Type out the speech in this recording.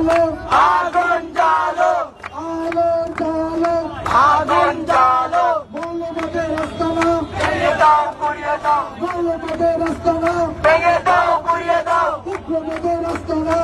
জ্বালো আগুন জ্বালো আলো জ্বালো আগুন জ্বালো মৌলবাদের আস্তানা ভেঙে দাও পুড়িয়ে দাও মৌলবাদের আস্তানা ভেঙে দাও পুড়িয়ে দাও উগ্রবাদের আস্তানা